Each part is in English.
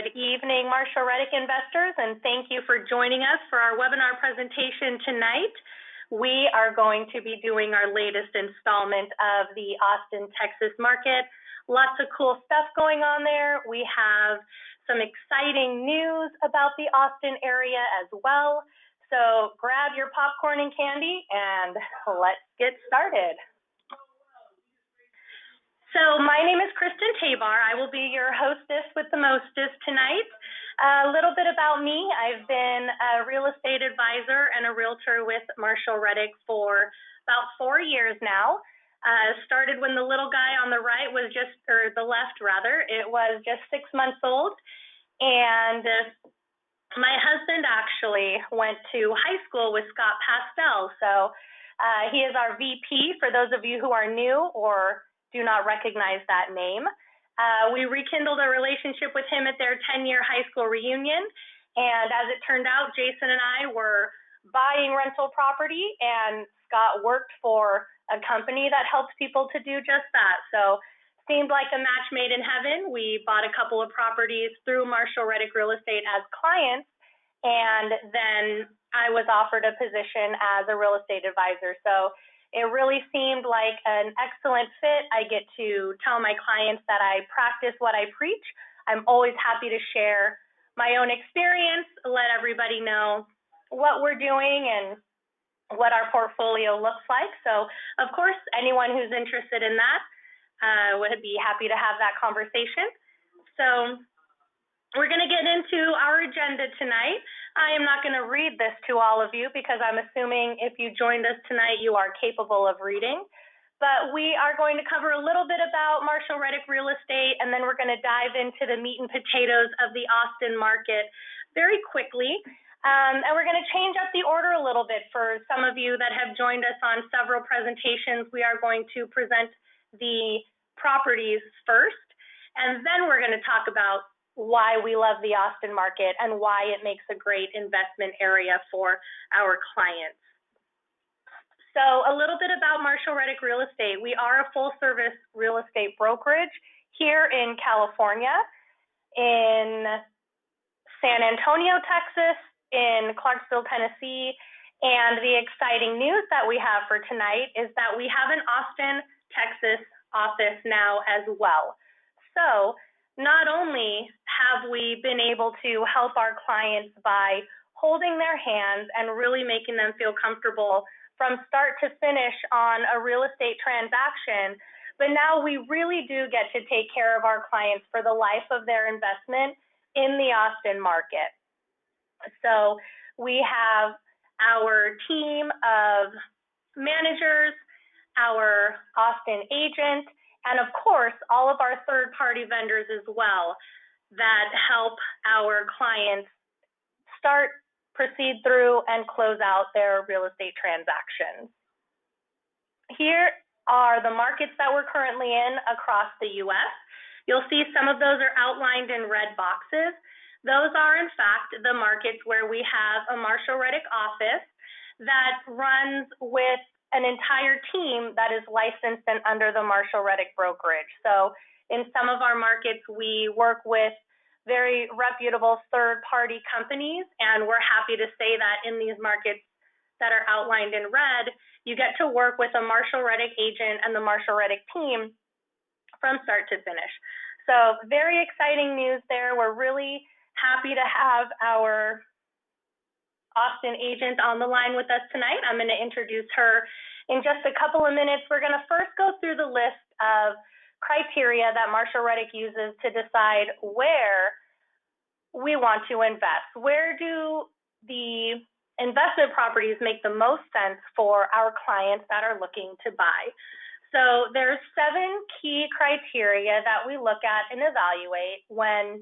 Good evening, Marshall Reddick investors, and thank you for joining us for our webinar presentation tonight. We are going to be doing our latest installment of the Austin, Texas market. Lots of cool stuff going on there. We have some exciting news about the Austin area as well. So grab your popcorn and candy and let's get started. So my name is Kristen Tabar. I will be your hostess with the mostest tonight. A little bit about me. I've been a real estate advisor and a realtor with Marshall Reddick for about 4 years now. Started when the little guy on the right was just, or the left rather, it was just 6 months old. And my husband actually went to high school with Scott Pastel. So he is our VP for those of you who are new or do not recognize that name. We rekindled a relationship with him at their 10-year high school reunion. And as it turned out, Jason and I were buying rental property, and Scott worked for a company that helps people to do just that. So seemed like a match made in heaven. We bought a couple of properties through Marshall Reddick Real Estate as clients, and then I was offered a position as a real estate advisor. So it really seemed like an excellent fit. I get to tell my clients that I practice what I preach. I'm always happy to share my own experience, let everybody know what we're doing and what our portfolio looks like. So, of course, anyone who's interested in that would be happy to have that conversation. So we're going to get into our agenda tonight. I am not going to read this to all of you because I'm assuming if you joined us tonight, you are capable of reading. But we are going to cover a little bit about Marshall Reddick Real Estate, and then we're going to dive into the meat and potatoes of the Austin market very quickly. And we're going to change up the order a little bit for some of you that have joined us on several presentations. We are going to present the properties first, and then we're going to talk about why we love the Austin market and why it makes a great investment area for our clients. So a little bit about Marshall Reddick Real Estate. We are a full service real estate brokerage here in California, in San Antonio, Texas, in Clarksville, Tennessee, and the exciting news that we have for tonight is that we have an Austin, Texas office now as well. So not only have we been able to help our clients by holding their hands and really making them feel comfortable from start to finish on a real estate transaction, but now we really do get to take care of our clients for the life of their investment in the Austin market. So we have our team of managers, our Austin agent, and of course, all of our third-party vendors as well that help our clients start, proceed through, and close out their real estate transactions. Here are the markets that we're currently in across the U.S. You'll see some of those are outlined in red boxes. Those are, in fact, the markets where we have a Marshall Reddick office that runs with an entire team that is licensed and under the Marshall Reddick brokerage. So in some of our markets, we work with very reputable third-party companies, and we're happy to say that in these markets that are outlined in red, you get to work with a Marshall Reddick agent and the Marshall Reddick team from start to finish. So very exciting news there. We're really happy to have our Austin agent on the line with us tonight. I'm going to introduce her in just a couple of minutes. We're going to first go through the list of criteria that Marshall Reddick uses to decide where we want to invest. Where do the investment properties make the most sense for our clients that are looking to buy? So there's 7 key criteria that we look at and evaluate when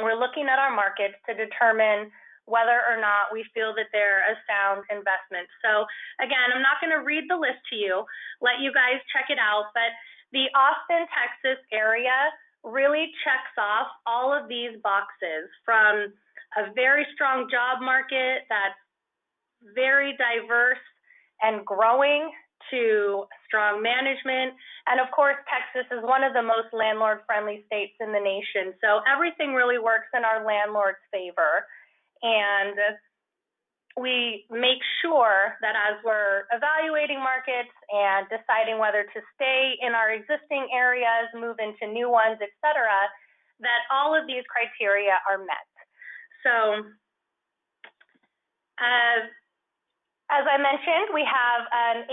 we're looking at our markets to determine whether or not we feel that they're a sound investment. So again, I'm not going to read the list to you, let you guys check it out, but the Austin, Texas area really checks off all of these boxes, from a very strong job market that's very diverse and growing to strong management. And of course, Texas is one of the most landlord-friendly states in the nation. So everything really works in our landlord's favor. And we make sure that as we're evaluating markets and deciding whether to stay in our existing areas, move into new ones, et cetera, that all of these criteria are met. So as I mentioned, we have an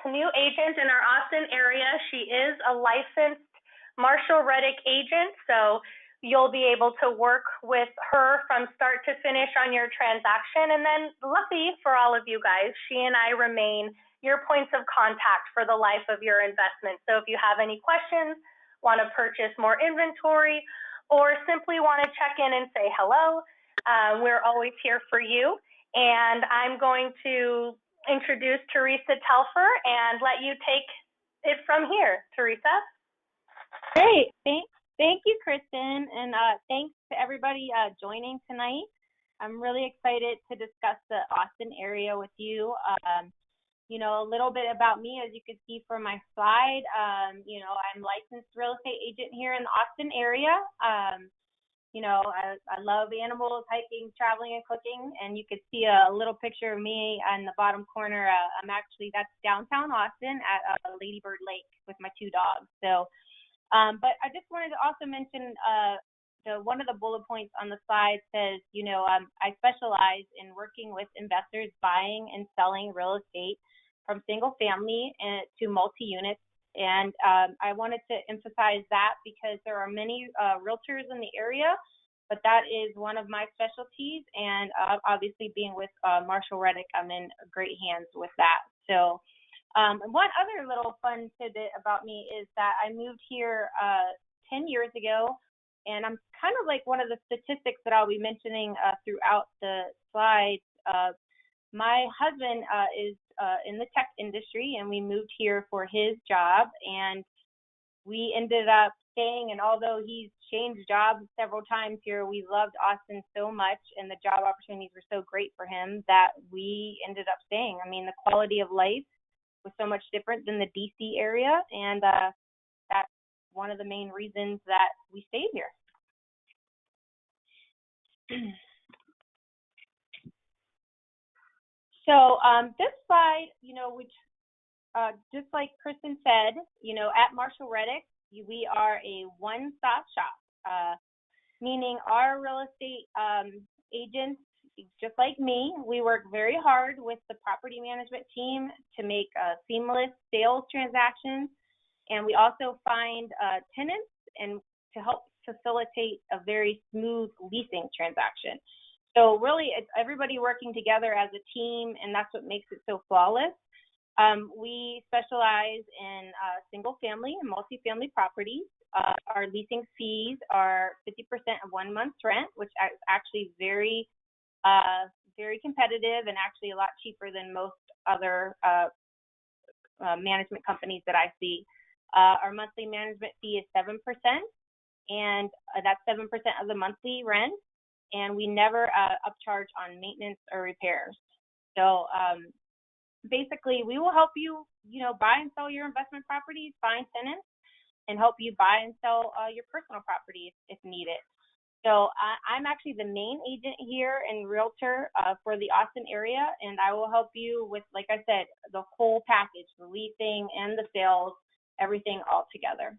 new agent in our Austin area. She is a licensed Marshall Reddick agent, so you'll be able to work with her from start to finish on your transaction. And then lucky for all of you guys, she and I remain your points of contact for the life of your investment. So if you have any questions, want to purchase more inventory, or simply want to check in and say hello, we're always here for you. And I'm going to introduce Teresa Telfer and let you take it from here. Teresa? Great. Thank you, Kristen, and thanks to everybody joining tonight. I'm really excited to discuss the Austin area with you. You know, a little bit about me, as you can see from my slide. You know, I'm a licensed real estate agent here in the Austin area. You know, I love animals, hiking, traveling, and cooking. And you could see a little picture of me on the bottom corner. That's downtown Austin at Lady Bird Lake with my 2 dogs. So, but I just wanted to also mention one of the bullet points on the slide says, you know, I specialize in working with investors buying and selling real estate from single family to multi-units. And I wanted to emphasize that because there are many realtors in the area, but that is one of my specialties. And obviously being with Marshall Reddick, I'm in great hands with that. So one other little fun tidbit about me is that I moved here 10 years ago, and I'm kind of like one of the statistics that I'll be mentioning throughout the slides. My husband is in the tech industry, and we moved here for his job, and we ended up staying. And although he's changed jobs several times here, we loved Austin so much, and the job opportunities were so great for him that we ended up staying. I mean, the quality of life was so much different than the DC area, and that's one of the main reasons that we stayed here. So this slide, you know, which just like Kristen said, you know, at Marshall Reddick, we are a one-stop shop, meaning our real estate agents, just like me, we work very hard with the property management team to make seamless sales transactions, and we also find tenants and to help facilitate a very smooth leasing transaction. So really, it's everybody working together as a team, and that's what makes it so flawless. We specialize in single-family and multifamily properties. Our leasing fees are 50% of 1 month's rent, which is actually very competitive and actually a lot cheaper than most other management companies that I see. Our monthly management fee is 7%, and that's 7% of the monthly rent. And we never upcharge on maintenance or repairs. So basically, we will help you, you know, buy and sell your investment properties, find tenants, and help you buy and sell your personal properties if needed. So I'm actually the main agent here and realtor for the Austin area, and I will help you with, like I said, the whole package, the leasing and the sales, everything all together.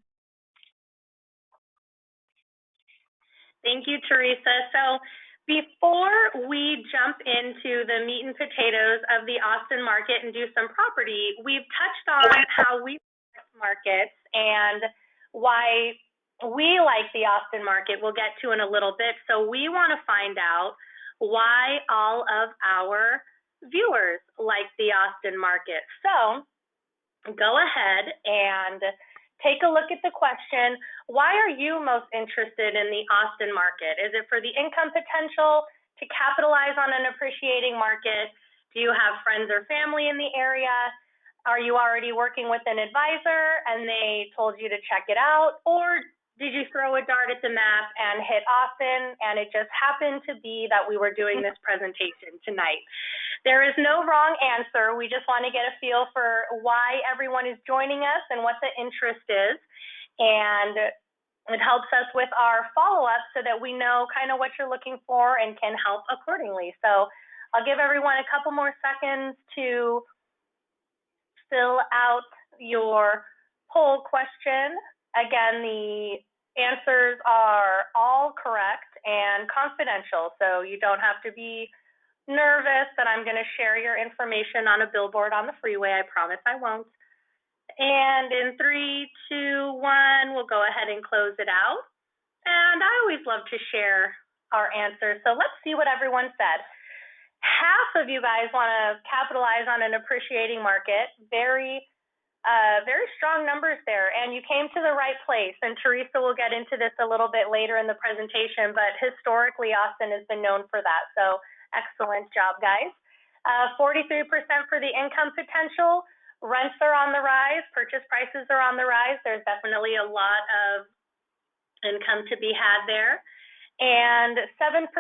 Thank you, Teresa. So before we jump into the meat and potatoes of the Austin market and do some property, we've touched on how we markets and why we like the Austin market. We'll get to in a little bit. So we want to find out why all of our viewers like the Austin market. So go ahead and take a look at the question, why are you most interested in the Austin market? Is it for the income potential, to capitalize on an appreciating market? Do you have friends or family in the area? Are you already working with an advisor and they told you to check it out? Or did you throw a dart at the map and hit Austin and it just happened to be that we were doing this presentation tonight? There is no wrong answer. We just want to get a feel for why everyone is joining us and what the interest is. And it helps us with our follow-up so that we know kind of what you're looking for and can help accordingly. So I'll give everyone a couple more seconds to fill out your poll question. Again, the answers are all correct and confidential, so you don't have to be nervous that I'm going to share your information on a billboard on the freeway. I promise I won't. And in 3, 2, 1, we'll go ahead and close it out. And I always love to share our answers, so let's see what everyone said. Half of you guys want to capitalize on an appreciating market. Very strong numbers there, and you came to the right place. And Teresa will get into this a little bit later in the presentation, but historically, Austin has been known for that. So excellent job, guys. 43% for the income potential. Rents are on the rise. Purchase prices are on the rise. There's definitely a lot of income to be had there. And 7%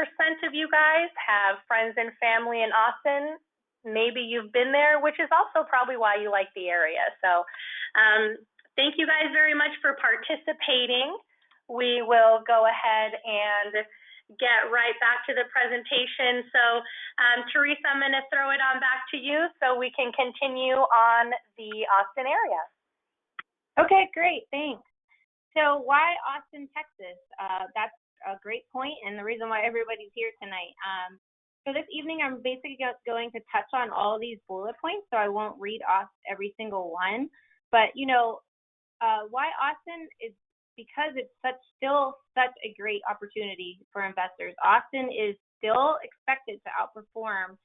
of you guys have friends and family in Austin. Maybe you've been there, which is also probably why you like the area. So thank you guys very much for participating. We will go ahead and get right back to the presentation. So Teresa, I'm going to throw it on back to you so we can continue on the Austin area. Okay, great, thanks. So why Austin, Texas? That's a great point, and the reason why everybody's here tonight. So this evening, I'm basically going to touch on all these bullet points, so I won't read off every single one. But why Austin is because it's still such a great opportunity for investors. Austin is still expected to outperform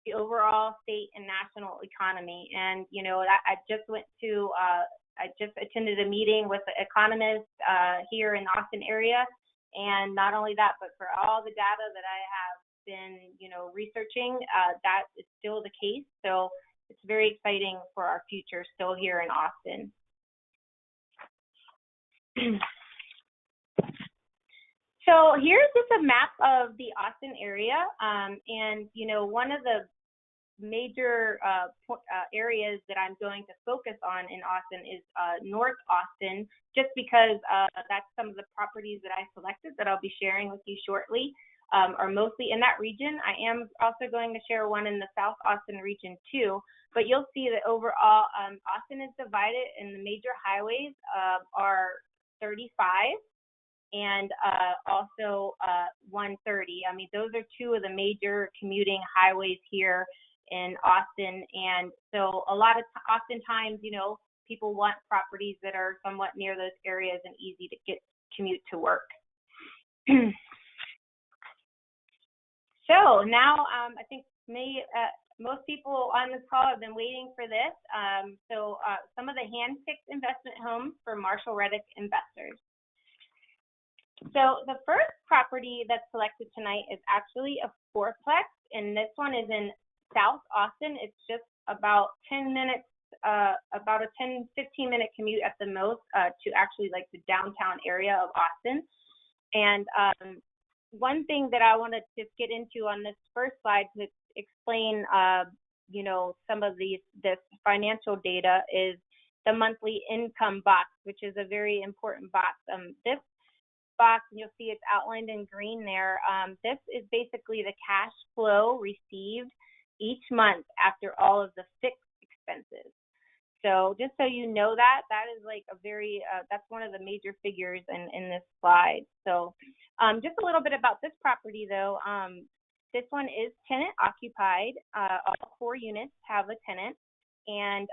the overall state and national economy. And I just attended a meeting with the economists here in the Austin area. And not only that, but for all the data that I have been, researching, that is still the case. So it's very exciting for our future still here in Austin. So here's just a map of the Austin area. And, one of the major areas that I'm going to focus on in Austin is North Austin, just because that's some of the properties that I selected that I'll be sharing with you shortly, are mostly in that region. I am also going to share one in the South Austin region too, but you'll see that overall Austin is divided, and the major highways are 35 and also 130. I mean, those are two of the major commuting highways here in Austin. And so oftentimes, people want properties that are somewhat near those areas and easy to commute to work. So now I think most people on this call have been waiting for this. So some of the hand-picked investment homes for Marshall Reddick investors. So the first property that's selected tonight is actually a fourplex, and this one is in South Austin. It's just about 10 minutes, about a 10-15 minute commute at the most to actually like the downtown area of Austin. And one thing that I want to just get into on this first slide to explain, some of this financial data is the monthly income box, which is a very important box. This box, and you'll see it's outlined in green there. This is basically the cash flow received each month after all of the fixed expenses. So just so you know that is like a very, that's one of the major figures in this slide. So just a little bit about this property though. This one is tenant occupied. All 4 units have a tenant. And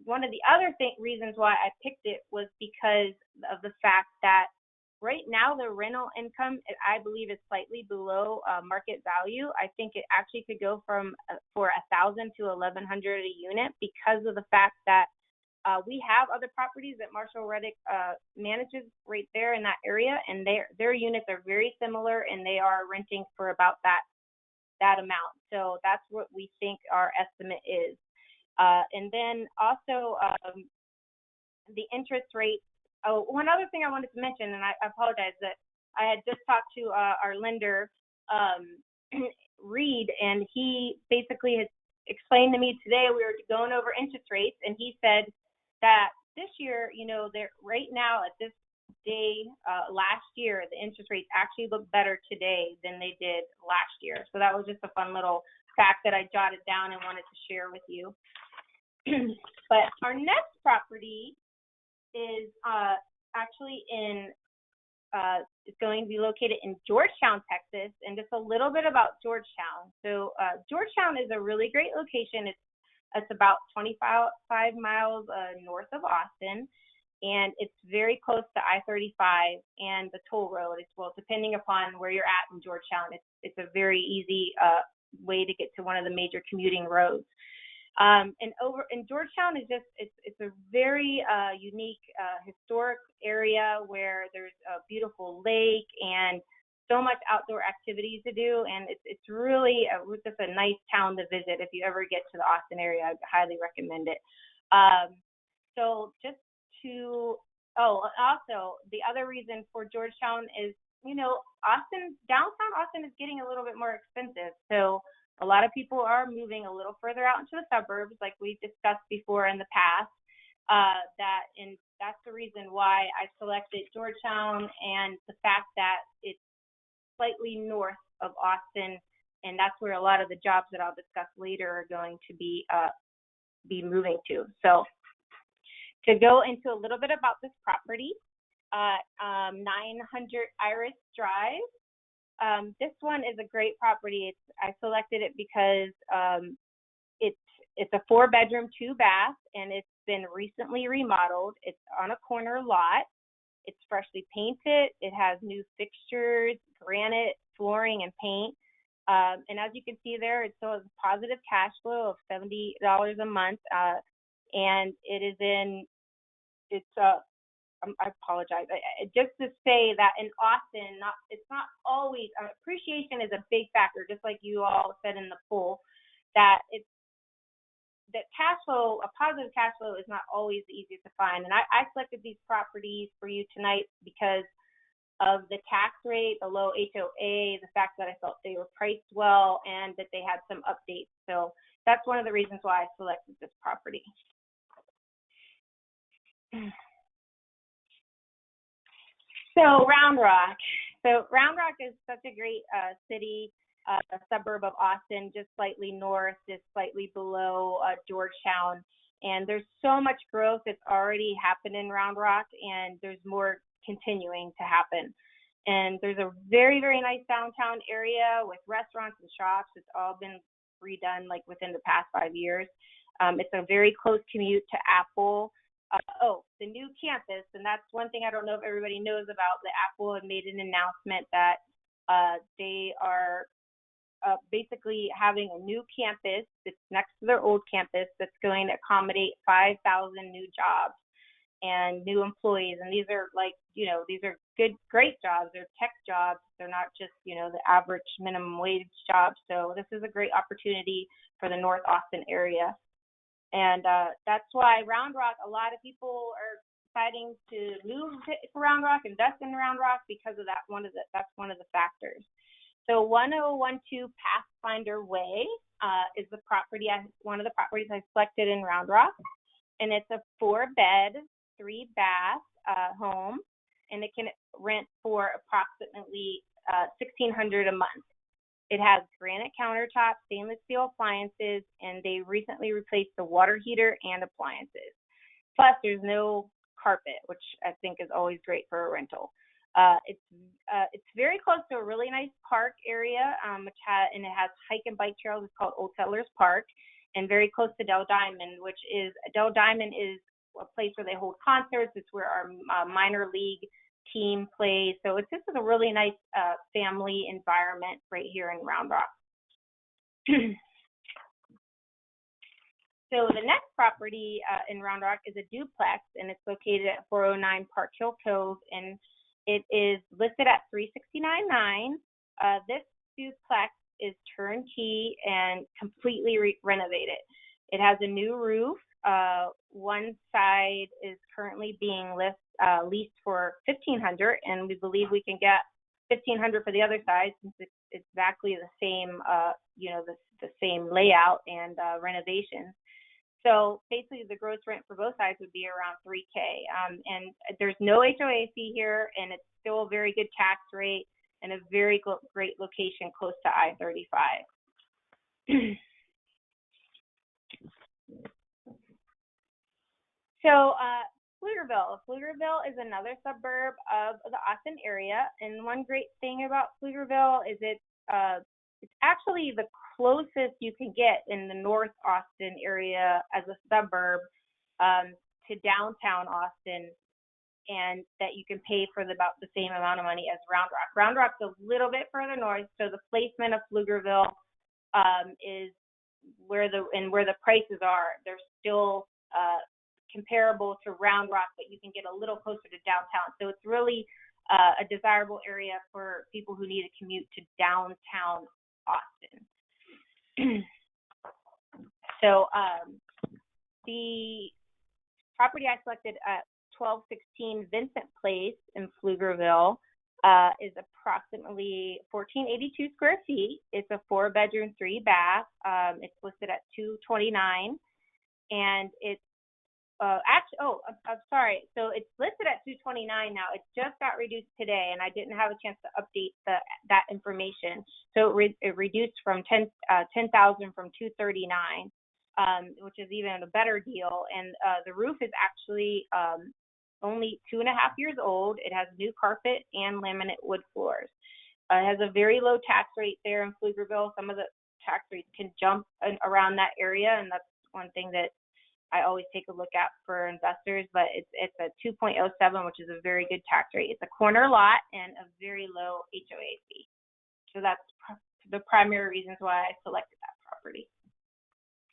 one of the other reasons why I picked it was because of the fact that right now the rental income, I believe, is slightly below market value. I think it actually could go for $1,000 to $1,100 a unit because of the fact that we have other properties that Marshall Reddick manages right there in that area, and their units are very similar, and they are renting for about that amount. So that's what we think our estimate is. And then also the interest rate. Oh, one other thing I wanted to mention, and I apologize that I had just talked to our lender Reed, and he basically has explained to me today, we were going over interest rates, and he said that this year, they're right now at this day last year, the interest rates actually look better today than they did last year. So that was just a fun little fact that I jotted down and wanted to share with you. But our next property is actually it's going to be located in Georgetown, Texas, and just a little bit about Georgetown. So Georgetown is a really great location. It's about 25 miles north of Austin, and it's very close to I-35 and the toll road as well. Depending upon where you're at in Georgetown, it's a very easy way to get to one of the major commuting roads. And over in Georgetown is just it's a very unique historic area where there's a beautiful lake and so much outdoor activities to do, and it's really just a nice town to visit. If you ever get to the Austin area, I highly recommend it. Also the other reason for Georgetown is downtown Austin is getting a little bit more expensive, so a lot of people are moving a little further out into the suburbs, like we've discussed before in the past. And that's the reason why I selected Georgetown, and the fact that it's slightly north of Austin, and that's where a lot of the jobs that I'll discuss later are going to be moving to. So to go into a little bit about this property, 900 Iris Drive. This one is a great property. I selected it because it's a 4-bedroom, 2-bath, and it's been recently remodeled. It's on a corner lot. It's freshly painted. It has new fixtures, granite flooring, and paint. And as you can see there, it shows a positive cash flow of $70 a month. And I apologize. Just to say that in Austin, it's not always appreciation is a big factor. Just like you all said in the poll, that cash flow, a positive cash flow, is not always the easiest to find. And I selected these properties for you tonight because of the tax rate, the low HOA, the fact that I felt they were priced well, and that they had some updates. So that's one of the reasons why I selected this property. So Round Rock. Round Rock is such a great city, a suburb of Austin, just slightly north, just slightly below Georgetown. And there's so much growth that's already happened in Round Rock, and there's more continuing to happen. And there's a very, very nice downtown area with restaurants and shops. It's all been redone like within the past 5 years. It's a very close commute to Apple. The new campus, and that's one thing I don't know if everybody knows about. The Apple had made an announcement that they are basically having a new campus that's next to their old campus that's going to accommodate 5,000 new jobs and new employees. And these are these are great jobs. They're tech jobs. They're not just, the average minimum wage jobs. So this is a great opportunity for the North Austin area. And that's why Round Rock, a lot of people are deciding to move to Round Rock, invest in Round Rock because of that. That's one of the factors. So 1012 Pathfinder Way is one of the properties I selected in Round Rock, and it's a 4-bed, 3-bath home, and it can rent for approximately $1,600 a month. It has granite countertops, stainless steel appliances, and they recently replaced the water heater and appliances. Plus, there's no carpet, which I think is always great for a rental. It's very close to a really nice park area, and it has hike and bike trails. It's called Old Settlers Park, and very close to Dell Diamond, Dell Diamond is a place where they hold concerts. It's where our minor league team plays. So it's just a really nice family environment right here in Round Rock. So the next property in Round Rock is a duplex, and it's located at 409 Park Hill Cove, and it is listed at $369,900. This duplex is turnkey and completely renovated. It has a new roof. One side is currently being leased for $1,500, and we believe we can get $1,500 for the other side, since it's exactly the same, the same layout and renovations. So basically, the gross rent for both sides would be around $3K. And there's no HOA fee here, and it's still a very good tax rate and a very great location close to I-35. So Pflugerville is another suburb of the Austin area, and one great thing about Pflugerville is it's actually the closest you can get in the North Austin area as a suburb to downtown Austin, and that you can pay for about the same amount of money as Round Rock. Round Rock's a little bit further north, so the placement of Pflugerville is where the prices are. They're still comparable to Round Rock, but you can get a little closer to downtown. So it's really a desirable area for people who need a commute to downtown Austin. So the property I selected at 1216 Vincent Place in Pflugerville is approximately 1,482 square feet. It's a 4-bedroom, 3-bath. It's listed at $229, and it's I'm sorry. So it's listed at $229 now. It just got reduced today, and I didn't have a chance to update that information. So it reduced from $10,000 from $239, which is even a better deal. And the roof is actually only 2.5 years old. It has new carpet and laminate wood floors. It has a very low tax rate there in Pflugerville. Some of the tax rates can jump around that area, and that's one thing that I always take a look at for investors, but it's a 2.07, which is a very good tax rate. It's a corner lot and a very low HOA fee. So that's the primary reasons why I selected that property.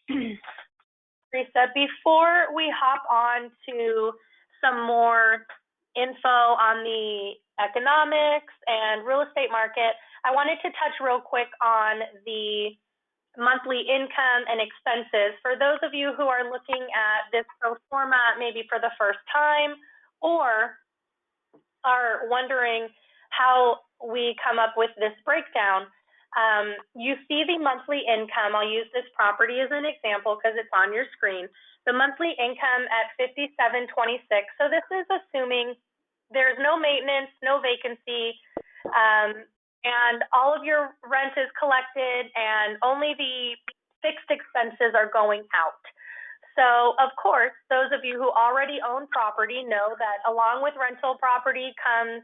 Teresa, before we hop on to some more info on the economics and real estate market, I wanted to touch real quick on the monthly income and expenses. For those of you who are looking at this pro forma maybe for the first time, or are wondering how we come up with this breakdown, you see the monthly income. I'll use this property as an example because it's on your screen. The monthly income at $57.26. So this is assuming there's no maintenance, no vacancy, and all of your rent is collected and only the fixed expenses are going out. So, of course, those of you who already own property know that along with rental property comes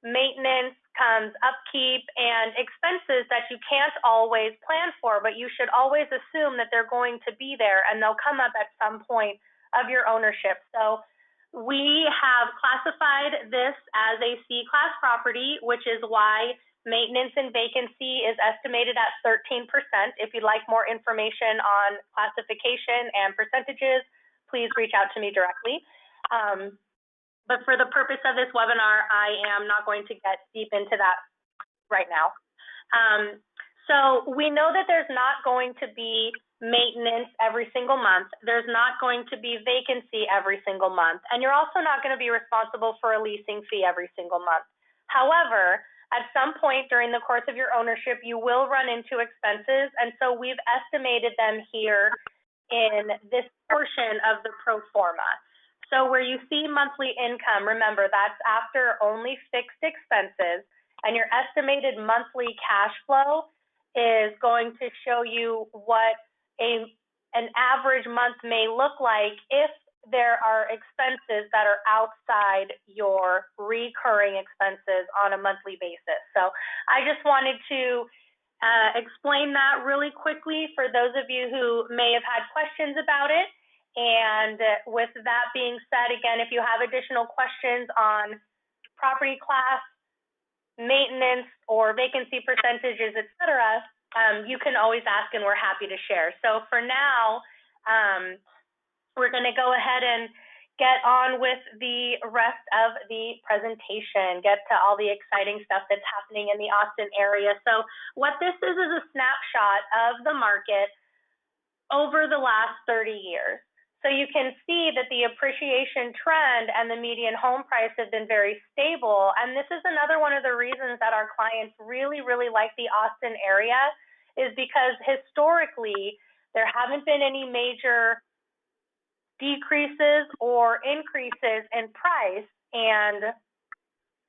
maintenance, comes upkeep, and expenses that you can't always plan for, but you should always assume that they're going to be there and they'll come up at some point of your ownership. So we have classified this as a C-class property, which is why maintenance and vacancy is estimated at 13%. If you'd like more information on classification and percentages, please reach out to me directly. But for the purpose of this webinar, I am not going to get deep into that right now. So we know that there's not going to be maintenance every single month. There's not going to be vacancy every single month. And you're also not going to be responsible for a leasing fee every single month. However, at some point during the course of your ownership, you will run into expenses, and so we've estimated them here in this portion of the pro forma. So where you see monthly income, remember that's after only fixed expenses, and your estimated monthly cash flow is going to show you what an average month may look like if there are expenses that are outside your recurring expenses on a monthly basis. So I just wanted to explain that really quickly for those of you who may have had questions about it. And with that being said, again, if you have additional questions on property class, maintenance, or vacancy percentages, et cetera, you can always ask and we're happy to share. So for now, we're going to go ahead and get on with the rest of the presentation, get to all the exciting stuff that's happening in the Austin area. So what this is a snapshot of the market over the last 30 years. So you can see that the appreciation trend and the median home price have been very stable. And this is another one of the reasons that our clients really, really like the Austin area, is because historically there haven't been any major decreases or increases in price. And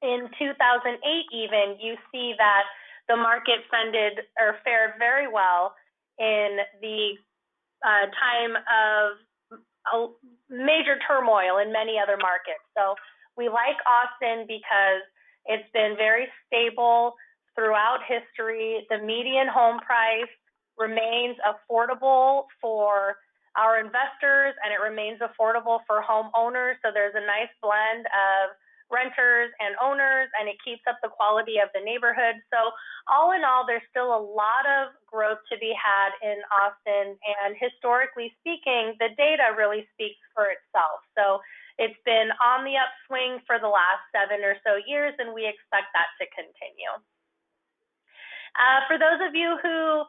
in 2008 even, you see that the market fared very well in the time of a major turmoil in many other markets. So we like Austin because it's been very stable throughout history. The median home price remains affordable for our investors, and it remains affordable for homeowners. So there's a nice blend of renters and owners, and it keeps up the quality of the neighborhood. So all in all, there's still a lot of growth to be had in Austin, and historically speaking, the data really speaks for itself. So it's been on the upswing for the last 7 or so years, and we expect that to continue. For those of you who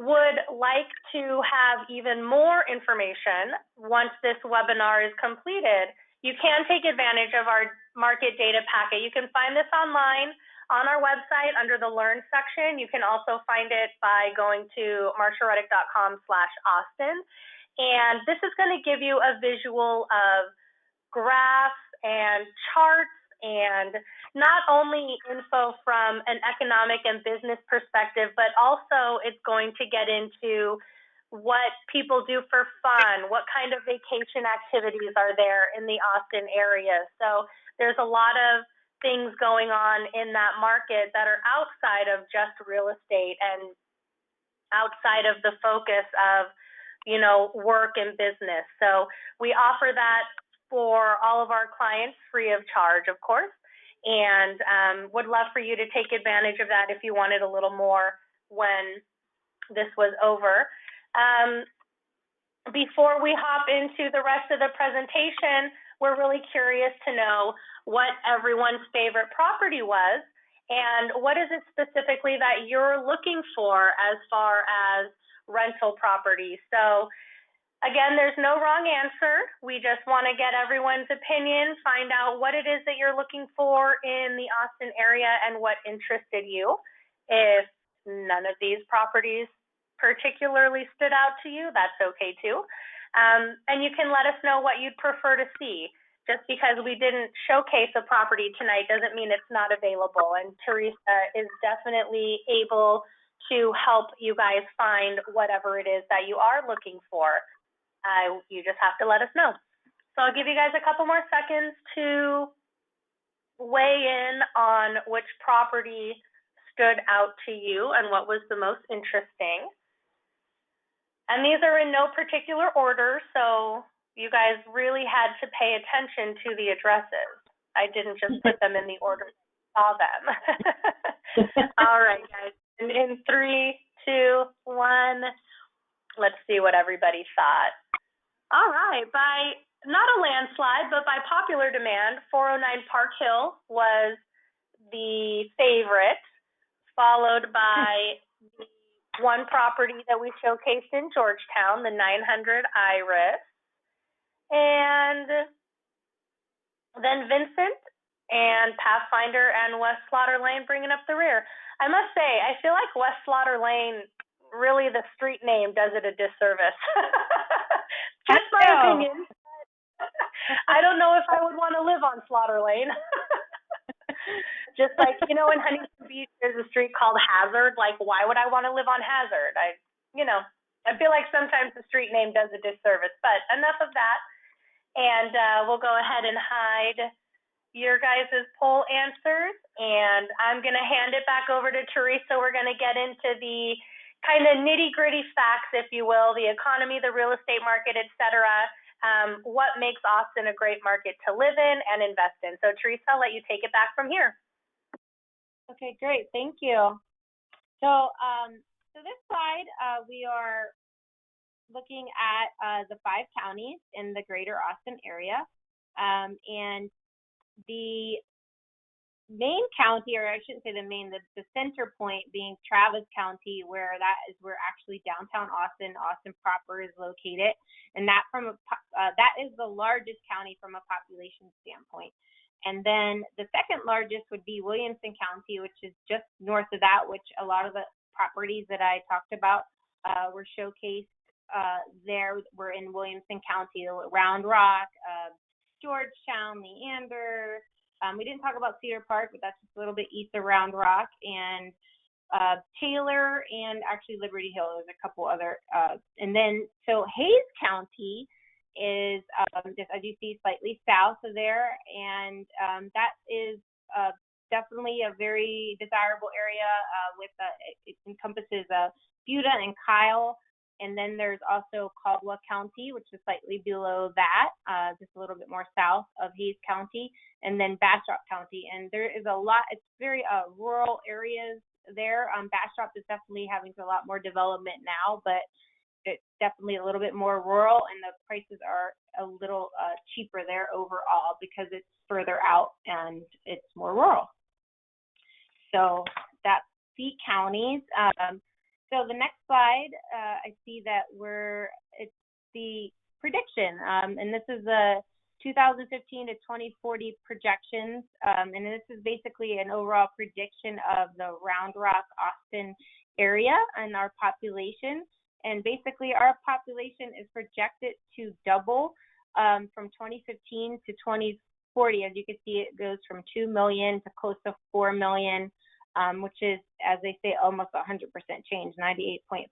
would like to have even more information once this webinar is completed, you can take advantage of our market data packet. You can find this online on our website under the Learn section. You can also find it by going to marshareddick.com/Austin. And this is going to give you a visual of graphs and charts, and not only info from an economic and business perspective, but also it's going to get into what people do for fun, what kind of vacation activities are there in the Austin area. So there's a lot of things going on in that market that are outside of just real estate and outside of the focus of, you know, work and business. So we offer that for all of our clients free of charge, of course, and would love for you to take advantage of that if you wanted a little more when this was over. Before we hop into the rest of the presentation, we're really curious to know what everyone's favorite property was and what is it specifically that you're looking for as far as rental property. So again, there's no wrong answer. We just want to get everyone's opinion, find out what it is that you're looking for in the Austin area and what interested you. If none of these properties particularly stood out to you, that's okay too. And you can let us know what you'd prefer to see. Just because we didn't showcase a property tonight doesn't mean it's not available. And Teresa is definitely able to help you guys find whatever it is that you are looking for. You just have to let us know. So I'll give you guys a couple more seconds to weigh in on which property stood out to you and what was the most interesting. And these are in no particular order, so you guys really had to pay attention to the addresses. I didn't just put them in the order I saw them. All right, guys. In 3, 2, 1, let's see what everybody thought. All right, by not a landslide, but by popular demand, 409 Park Hill was the favorite, followed by the one property that we showcased in Georgetown, the 900 Iris, and then Vincent and Pathfinder and West Slaughter Lane bringing up the rear. I must say, I feel like West Slaughter Lane, really the street name does it a disservice. Just my opinion. I don't know if I would want to live on Slaughter Lane. Just like, you know, in Huntington Beach, there's a street called Hazard. Like, why would I want to live on Hazard? I feel like sometimes the street name does a disservice, but enough of that. And we'll go ahead and hide your guys' poll answers. And I'm going to hand it back over to Teresa. We're going to get into the kind of nitty-gritty facts, if you will, the economy, the real estate market, et cetera. What makes Austin a great market to live in and invest in. So Teresa, I'll let you take it back from here. Okay, great. Thank you. So this slide, we are looking at the 5 counties in the greater Austin area. And the main county, or I shouldn't say the main, the center point being Travis County, where that is where actually downtown Austin proper is located, and that that is the largest county from a population standpoint. And then the second largest would be Williamson County, which is just north of that, which a lot of the properties that I talked about were showcased there. Were in Williamson County, Round Rock, Georgetown, Leander. We didn't talk about Cedar Park, but that's just a little bit east of Round Rock, and Taylor, and actually Liberty Hill. There's a couple other. And then, so Hayes County is just, as you see, slightly south of there, and that is definitely a very desirable area it encompasses Buda and Kyle. And then there's also Caldwell County, which is slightly below that, just a little bit more south of Hayes County, and then Bastrop County. And there is a lot, it's very rural areas there. Bastrop is definitely having a lot more development now, but it's definitely a little bit more rural, and the prices are a little cheaper there overall because it's further out and it's more rural. So that's the counties. So the next slide, I see that it's the prediction, and this is the 2015 to 2040 projections, and this is basically an overall prediction of the Round Rock, Austin area and our population. And basically our population is projected to double from 2015 to 2040. As you can see, it goes from 2 million to close to 4 million. Which is, as they say, almost 100% change, 98.5.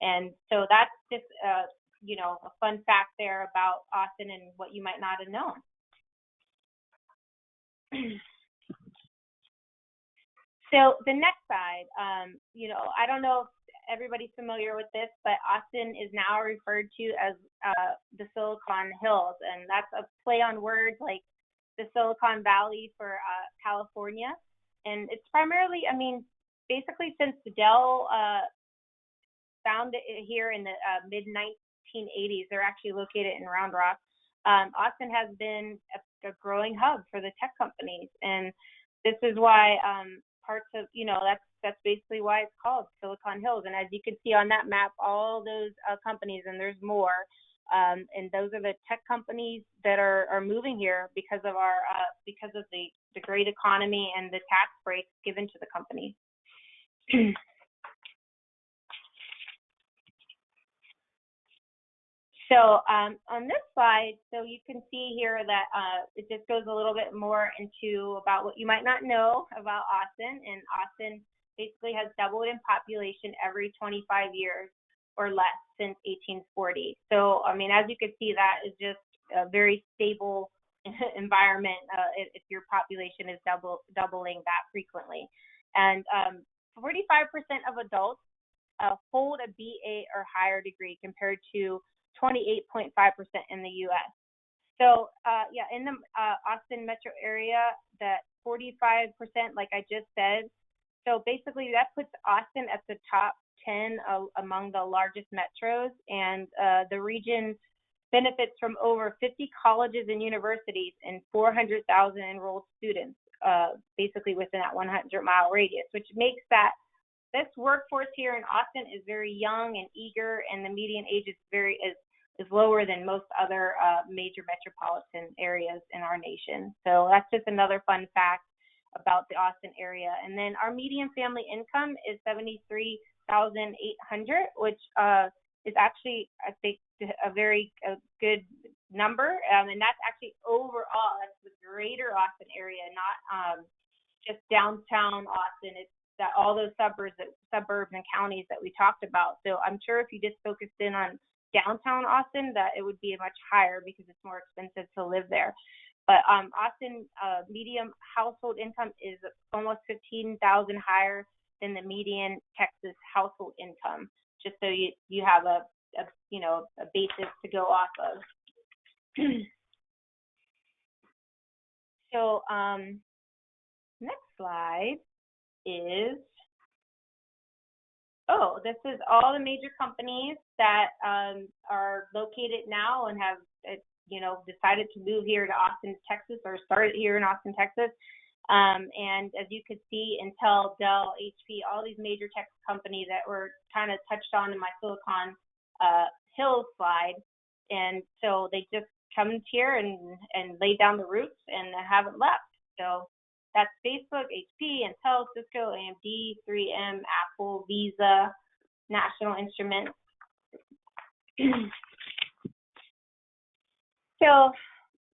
And so that's just, a fun fact there about Austin and what you might not have known. So the next slide, I don't know if everybody's familiar with this, but Austin is now referred to as the Silicon Hills, and that's a play on words like the Silicon Valley for California. And it's primarily, basically since Dell found it here in the mid-1980s, they're actually located in Round Rock. Austin has been a growing hub for the tech companies, and this is why parts of, that's basically why it's called Silicon Hills. And as you can see on that map, all those companies, and there's more, and those are the tech companies that are moving here because of the great economy and the tax breaks given to the company. So on this slide, so you can see here that it just goes a little bit more into about what you might not know about Austin. And Austin basically has doubled in population every 25 years or less since 1840. So, as you can see, that is just a very stable environment if your population is doubling that frequently. And 45% of adults hold a BA or higher degree compared to 28.5% in the U.S. So in the Austin metro area, that 45%, like I just said, so basically that puts Austin at the top 10 among the largest metros, and the region benefits from over 50 colleges and universities and 400,000 enrolled students, basically within that 100-mile radius, which makes this workforce here in Austin is very young and eager, and the median age is lower than most other major metropolitan areas in our nation. So that's just another fun fact about the Austin area. And then our median family income is $73,800, which is actually, I think, a very good number. And that's actually overall, that's the greater Austin area, not just downtown Austin. It's that all those suburbs and counties that we talked about. So I'm sure if you just focused in on downtown Austin, that it would be much higher because it's more expensive to live there. But Austin median household income is almost $15,000 higher than the median Texas household income, just so you have a basis to go off of. So next slide is, this is all the major companies that are located now and have decided to move here to Austin, Texas, or started here in Austin, Texas. And as you could see, Intel, Dell, HP, all these major tech companies that were kind of touched on in my Silicon Hills slide. And so they just come here and laid down the roots and haven't left. So that's Facebook, HP, Intel, Cisco, AMD, 3M, Apple, Visa, National Instruments. So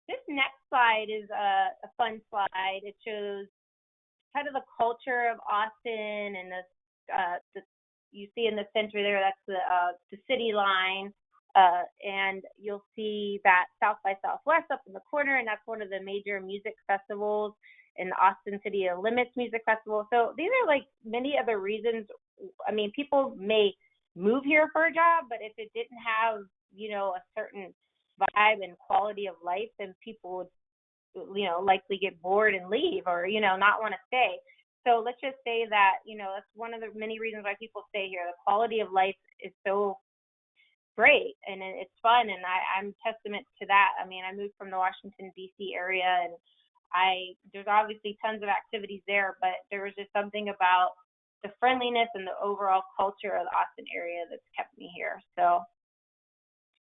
this next slide is a fun slide. It shows kind of the culture of Austin, and the you see in the center there, that's the city line, and you'll see that South by Southwest up in the corner, and that's one of the major music festivals in the Austin City Limits Music Festival. So these are like many other reasons. I mean, people may move here for a job, but if it didn't have, you know, a certain vibe and quality of life, then people would, you know, likely get bored and leave, or, you know, not want to stay. So let's just say that, you know, that's one of the many reasons why people stay here. The quality of life is so great, and it's fun, and I'm testament to that. I mean, I moved from the Washington, D.C. area, and there's obviously tons of activities there, but there was just something about the friendliness and the overall culture of the Austin area that's kept me here. So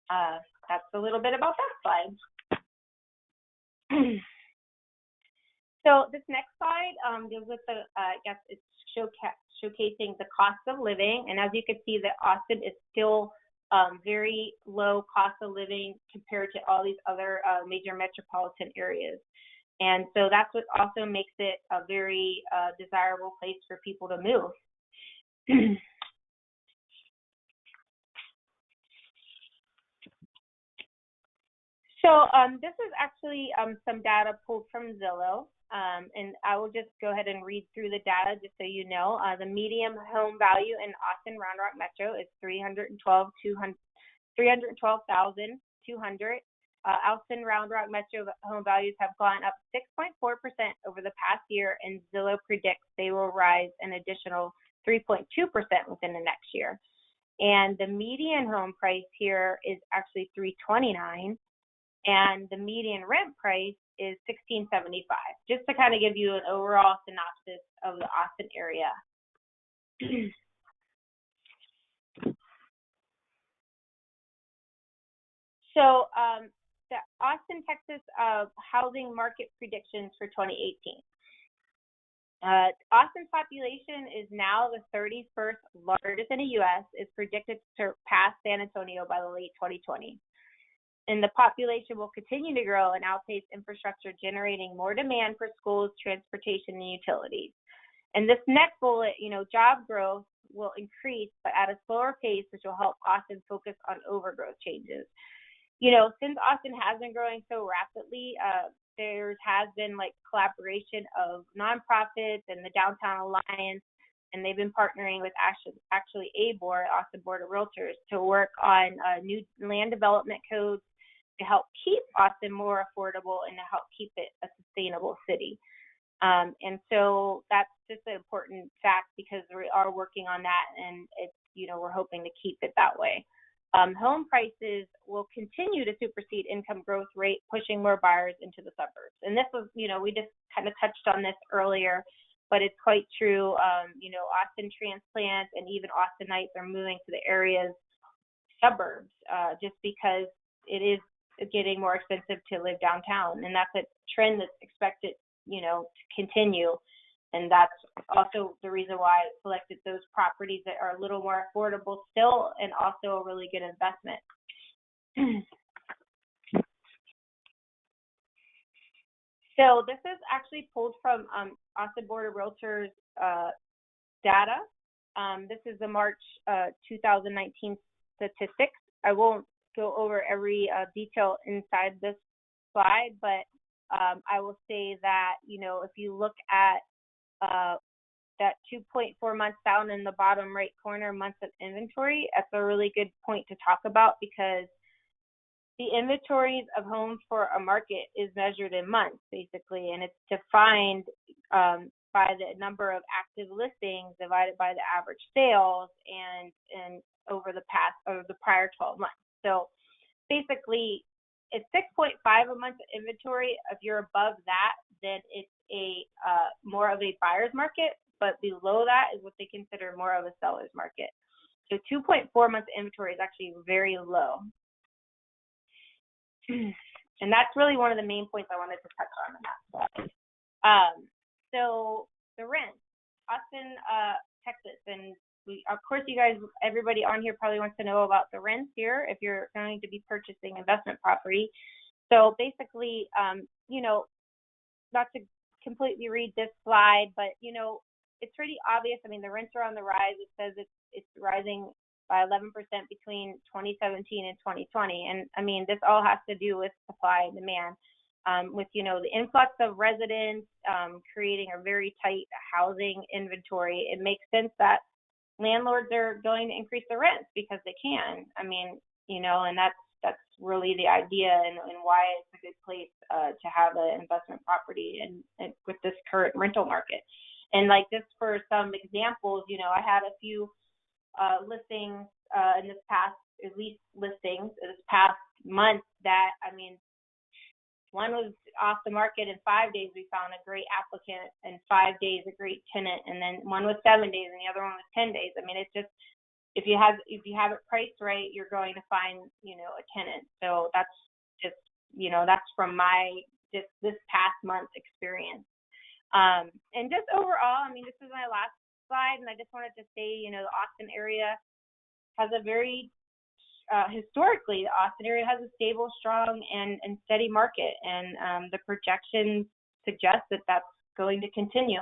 that's a little bit about that slide. So this next slide deals with the, I guess it's showcasing the cost of living. And as you can see, that Austin is still very low cost of living compared to all these other major metropolitan areas. And so that's what also makes it a very desirable place for people to move. So this is actually some data pulled from Zillow, and I will just go ahead and read through the data just so you know. The median home value in Austin Round Rock Metro is $312,200. Austin Round Rock Metro home values have gone up 6.4% over the past year, and Zillow predicts they will rise an additional 3.2% within the next year. And the median home price here is actually $329,000. And the median rent price is $1,675, just to kind of give you an overall synopsis of the Austin area. So the Austin, Texas housing market predictions for 2018. Austin's population is now the 31st largest in the U.S., is predicted to surpass San Antonio by the late 2020. And the population will continue to grow and outpace infrastructure, generating more demand for schools, transportation, and utilities. And this next bullet, you know, job growth will increase, but at a slower pace, which will help Austin focus on overgrowth changes. You know, since Austin has been growing so rapidly, there has been like collaboration of nonprofits and the Downtown Alliance, and they've been partnering with actually ABOR, Austin Board of Realtors, to work on new land development codes to help keep Austin more affordable and to help keep it a sustainable city. And so that's just an important fact, because we are working on that, and it's, you know, we're hoping to keep it that way. Home prices will continue to supersede income growth rate, pushing more buyers into the suburbs. And this was, you know, we just kind of touched on this earlier, but it's quite true. You know, Austin transplants and even Austinites are moving to the area's suburbs just because it is getting more expensive to live downtown, and that's a trend that's expected, you know, to continue. And that's also the reason why I selected those properties that are a little more affordable still, and also a really good investment. So this is actually pulled from Austin Board of Realtors data. This is the March 2019 statistics. I won't go over every detail inside this slide, but I will say that, you know, if you look at that 2.4 months down in the bottom right corner, months of inventory, that's a really good point to talk about, because the inventories of homes for a market is measured in months, basically, and it's defined by the number of active listings divided by the average sales and over the prior 12 months. So basically, it's 6.5 a month of inventory. If you're above that, then it's a more of a buyer's market, but below that is what they consider more of a seller's market. So 2.4 months inventory is actually very low. And that's really one of the main points I wanted to touch on that slide. So the rent, Austin, Texas, and of course, you guys, everybody on here probably wants to know about the rents here if you're going to be purchasing investment property. So basically, not to completely read this slide, but it's pretty obvious. I mean, the rents are on the rise. It says it's rising by 11% between 2017 and 2020. And I mean, this all has to do with supply and demand. With the influx of residents creating a very tight housing inventory, it makes sense that landlords are going to increase the rents because they can. I mean, and that's really the idea and why it's a good place to have an investment property and with this current rental market. And like just for some examples, I had a few listings in this past, at least listings this past month that, I mean, one was off the market in 5 days. We found a great applicant in 5 days, a great tenant, and then one was 7 days, and the other one was 10 days. I mean, it's just if you have it priced right, you're going to find a tenant. So that's just that's from my just this past month's experience. And just overall, I mean, this is my last slide, and I just wanted to say, the Austin area has a very historically, the Austin area has a stable, strong, and steady market, and the projections suggest that that's going to continue.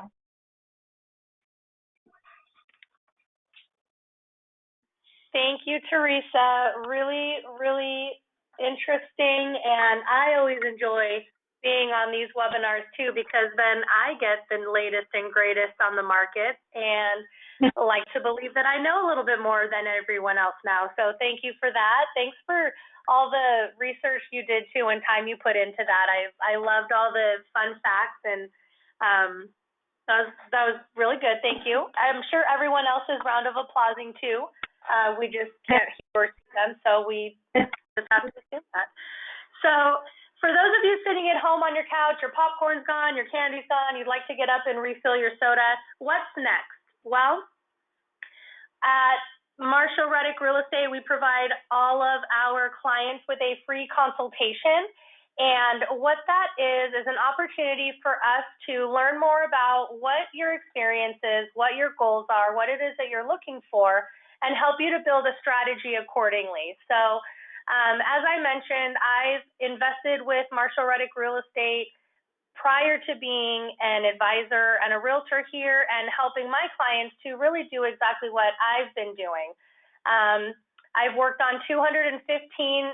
Thank you, Teresa. Really, really interesting, and I always enjoy being on these webinars too, because then I get the latest and greatest on the market and like to believe that I know a little bit more than everyone else now. So thank you for that. Thanks for all the research you did too and time you put into that. I loved all the fun facts, and that was really good. Thank you. I'm sure everyone else is round of applauding too. We just can't hear or see them, so we just have to do that. So for those of you sitting at home on your couch, your popcorn's gone, your candy's gone, you'd like to get up and refill your soda, what's next? Well, at Marshall Reddick Real Estate, we provide all of our clients with a free consultation. And what that is an opportunity for us to learn more about what your experience is, what your goals are, what it is that you're looking for, and help you to build a strategy accordingly. So as I mentioned, I've invested with Marshall Reddick Real Estate prior to being an advisor and a realtor here and helping my clients to really do exactly what I've been doing. I've worked on 215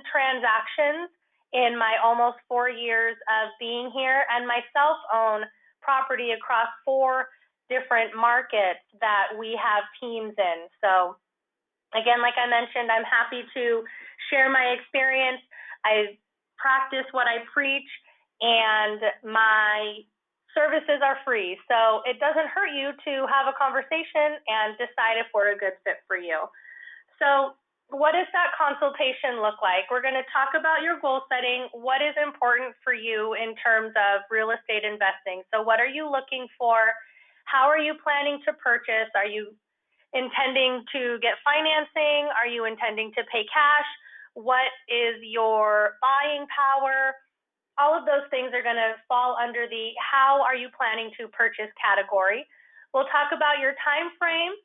transactions in my almost 4 years of being here, and myself own property across 4 different markets that we have teams in. So again, like I mentioned, I'm happy to share my experience. I practice what I preach, and my services are free. So it doesn't hurt you to have a conversation and decide if we're a good fit for you. So what does that consultation look like? We're going to talk about your goal setting. What is important for you in terms of real estate investing? So what are you looking for? How are you planning to purchase? Are you intending to get financing? Are you intending to pay cash? What is your buying power? All of those things are going to fall under the how are you planning to purchase category. We'll talk about your time frame.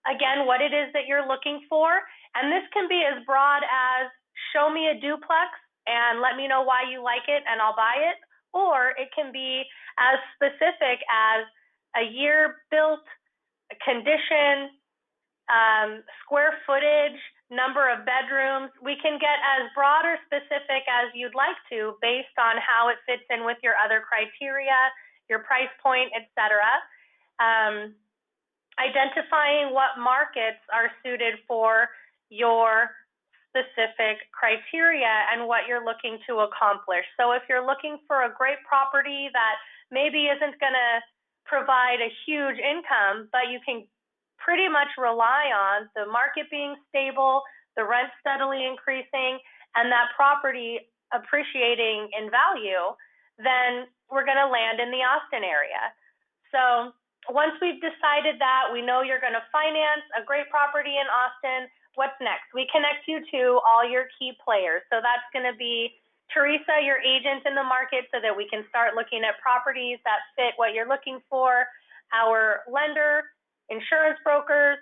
Again, what it is that you're looking for. And this can be as broad as show me a duplex and let me know why you like it and I'll buy it. Or it can be as specific as a year built, condition, square footage, number of bedrooms. We can get as broad or specific as you'd like to based on how it fits in with your other criteria, your price point, etc. Identifying what markets are suited for your specific criteria and what you're looking to accomplish. So if you're looking for a great property that maybe isn't going to provide a huge income, but you can pretty much rely on the market being stable, the rent steadily increasing, and that property appreciating in value, then we're going to land in the Austin area. So once we've decided that, we know you're going to finance a great property in Austin, what's next? We connect you to all your key players. So that's going to be Teresa, your agent in the market, so that we can start looking at properties that fit what you're looking for, our lender, insurance brokers,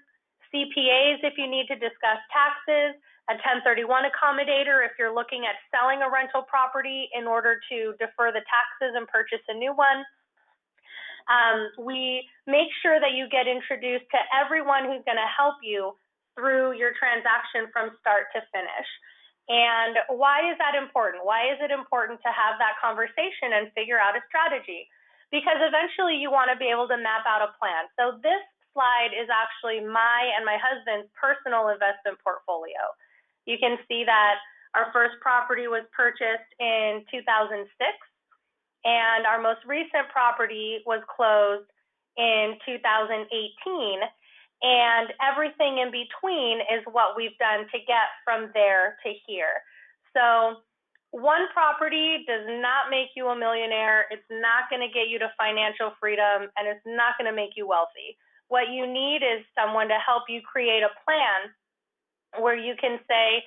CPAs if you need to discuss taxes, a 1031 accommodator if you're looking at selling a rental property in order to defer the taxes and purchase a new one. We make sure that you get introduced to everyone who's going to help you through your transaction from start to finish. And why is that important? Why is it important to have that conversation and figure out a strategy? Because eventually you want to be able to map out a plan. So this slide is actually my and my husband's personal investment portfolio. You can see that our first property was purchased in 2006, and our most recent property was closed in 2018. And everything in between is what we've done to get from there to here. So one property does not make you a millionaire. It's not going to get you to financial freedom, and it's not going to make you wealthy. What you need is someone to help you create a plan where you can say,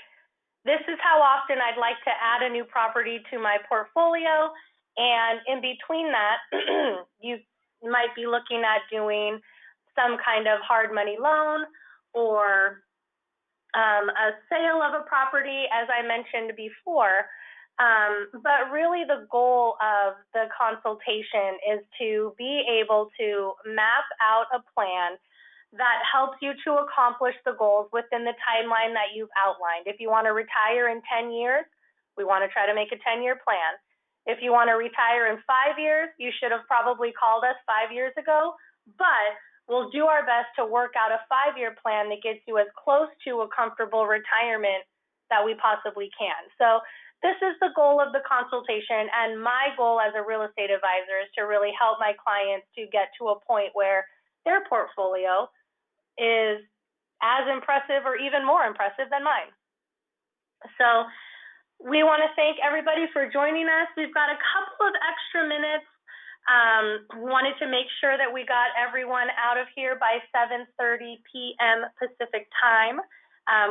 this is how often I'd like to add a new property to my portfolio. And in between that, you might be looking at doing some kind of hard money loan or a sale of a property, as I mentioned before. But really the goal of the consultation is to be able to map out a plan that helps you to accomplish the goals within the timeline that you've outlined. If you want to retire in 10 years, we want to try to make a 10-year plan. If you want to retire in 5 years, you should have probably called us 5 years ago, but we'll do our best to work out a 5-year plan that gets you as close to a comfortable retirement that we possibly can. So this is the goal of the consultation, and my goal as a real estate advisor is to really help my clients to get to a point where their portfolio is as impressive or even more impressive than mine. So we want to thank everybody for joining us. We've got a couple of extra minutes. Wanted to make sure that we got everyone out of here by 7:30 p.m. Pacific time.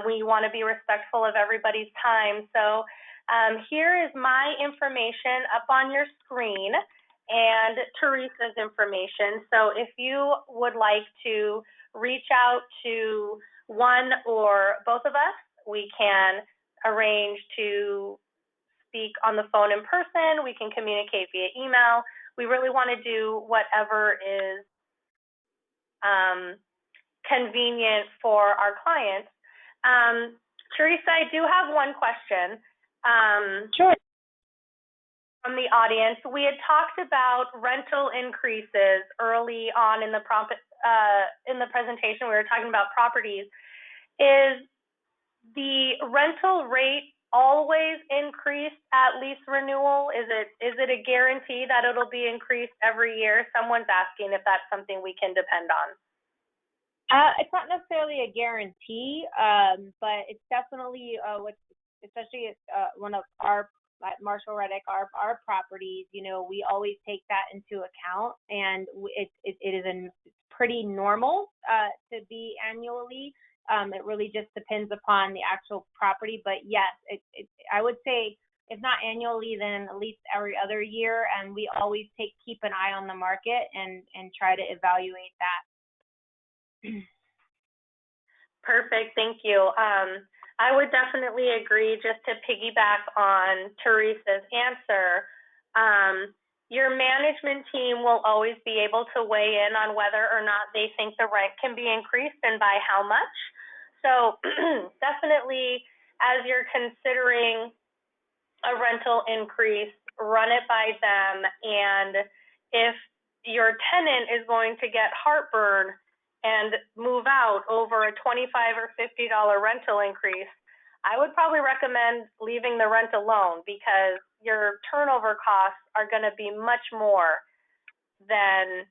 We want to be respectful of everybody's time. So here is my information up on your screen and Teresa's information. So if you would like to reach out to one or both of us, we can arrange to speak on the phone in person. We can communicate via email. We really want to do whatever is convenient for our clients. Teresa, I do have one question. Sure. From the audience. We had talked about rental increases early on in the presentation. We were talking about properties. Is the rental rate always increased at lease renewal? Is it a guarantee that it'll be increased every year? Someone's asking if that's something we can depend on. It's not necessarily a guarantee, but it's definitely especially one of our at Marshall Reddick, our properties. You know, we always take that into account, and it is pretty normal to be annually. It really just depends upon the actual property, but yes, I would say if not annually, then at least every other year, and we always keep an eye on the market and try to evaluate that. Perfect, thank you. I would definitely agree. Just to piggyback on Teresa's answer, your management team will always be able to weigh in on whether or not they think the rent can be increased and by how much. So definitely, as you're considering a rental increase, run it by them. And if your tenant is going to get heartburn and move out over a $25 or $50 rental increase, I would probably recommend leaving the rent alone, because your turnover costs are going to be much more than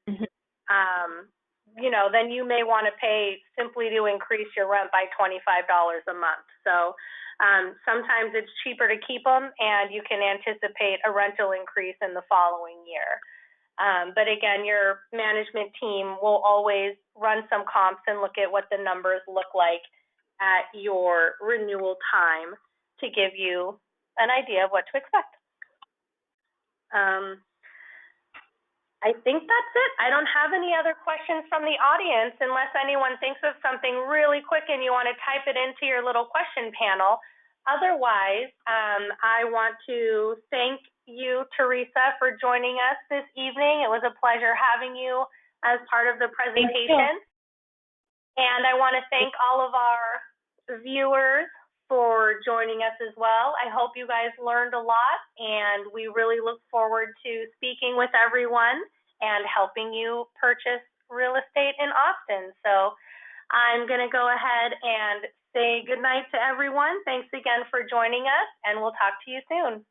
then you may want to pay simply to increase your rent by $25 a month. So sometimes it's cheaper to keep them, and you can anticipate a rental increase in the following year. But again, your management team will always run some comps and look at what the numbers look like at your renewal time to give you an idea of what to expect. I think that's it. I don't have any other questions from the audience unless anyone thinks of something really quick and you want to type it into your little question panel. Otherwise, I want to thank you, Teresa, for joining us this evening. It was a pleasure having you as part of the presentation. And I want to thank all of our viewers for joining us as well. I hope you guys learned a lot, and we really look forward to speaking with everyone and helping you purchase real estate in Austin. So I'm going to go ahead and say good night to everyone. Thanks again for joining us, and we'll talk to you soon.